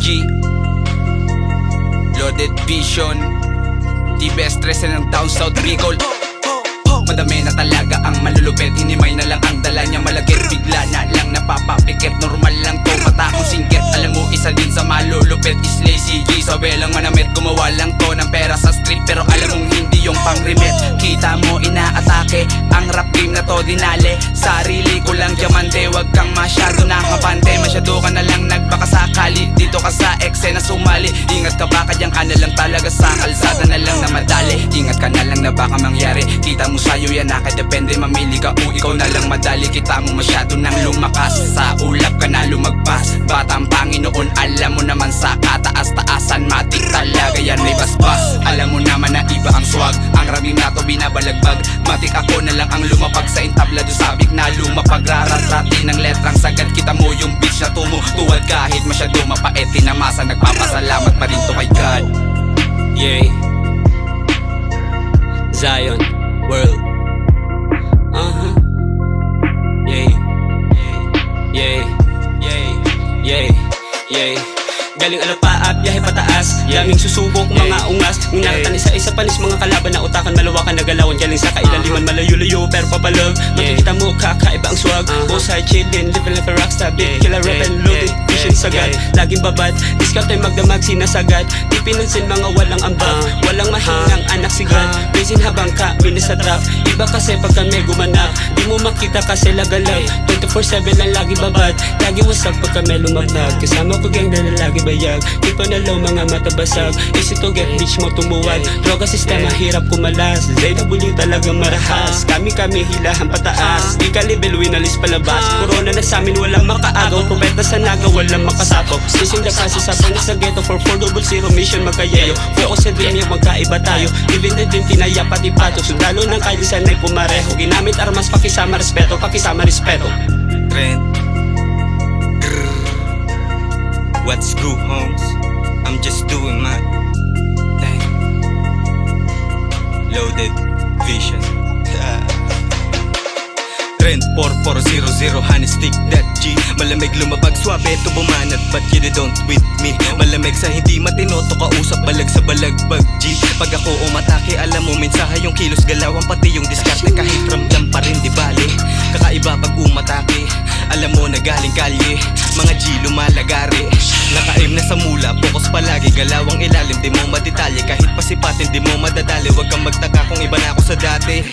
G, Loaded Vision, T-Best 13 ng Down South Bicol. Madami na talaga ang malulupit, hinimay na lang ang dala niya malagit. Bigla na lang napapapikit, normal lang to, mata kong singgit. Alam mo isa din sa malulupit is Lazy G. Sabi lang manamit, gumawa lang to ng pera sa street, pero alam mong hindi yung pang-remit. Kita mo inaatake, ang rap game na to dinali. Sarili ko lang diamante, wag kang masyado nakapante. Masyado ka na lang nagbakasakali, dito ka sa eksena sumali. Ingat ka baka diyan ka na lang talaga sa kalsada na lang na madali. Ingat ka na lang na baka mangyari, kita mo sa'yo yan nakadepende. Mamili ka o ikaw na lang madali, kita mo masyado nang lumakas. Sa ulap ka na lumagpas, batang Panginoon alam mo naman sa kataas-taasan. Matik talaga yan may basbas, alam mo naman na iba ang swag. Ang raming na to binabalagbag, matik ako na lang ang lumapag sa entablado. Sabik na lumapag, raratrati ng letrang sagad. Kita mo yung beach na tumutuwad kahit masyado mapait. Tinamasa nagpapasalamat pa rin to kay God. Yeah, Zion World. Yeah, yeah, yeah, yeah, yeah. Galing alapaat, biyahe pataas, daming susubok, mga ungas. Minaratan isa-isa panis, mga kalaban na utakan, malawakan na galawan. Galing sa kailaliman, malayo-layo pero papalag. Makikita mo kakaiba ang swag, both side chillin', living like a rockstar. Big killer rap and loaded vision sagad, laging babad, discount ay magdamag sinasagad. Di pinansin mga walang ambag, walang mahinang anak si God. Blazing habang kami nasa trap, iba kasi pag kami gumanap. Di mo makita kasi lagalag, 24/7 lang lagi babad. Lagi wasag pag kami lumabnag, kasama ko gang na lagi bayag. Tipo na low, mga mata basag, easy to get bitch mo tumuwag. Droga sistema hirap kumalas, ZW talaga marahas. Kami hilahan pataas, di ka level winalis palabas. Corona na samin walang makaagaw, propeta sa naga walang makasapok. Sising na kasi sabi na sa ghetto for 400 mission magkayeyo. Focus sa dream yung magkaiba tayo, even na din tinaya pati pato. Sundalo ng kailisan ay pumareho, ginamit armas pakisama respeto, pakisama respeto. Trend. What's good, homes? I'm just doing my thing. Loaded Vision. Trend 4400, honey stick that G. Malamig lumabag, swabe to bumanat, but you don't with me. Malamig sa hindi matino, to kausap, balag sa balagbag G. Pag ako umatake, alam mo mensahe yung kilos galawan, pati yung diskarte kahit ramdam pa rin di bali. Kakaiba pag umatake, alam mo na galing kalye, mga G lumalagari. Naka-aim na sa mula, focus palagi, galawang ilalim, di mo madetalye. Kahit pasipatin, di mo madadali, wag kang magtaka kung iba na ako sa dati.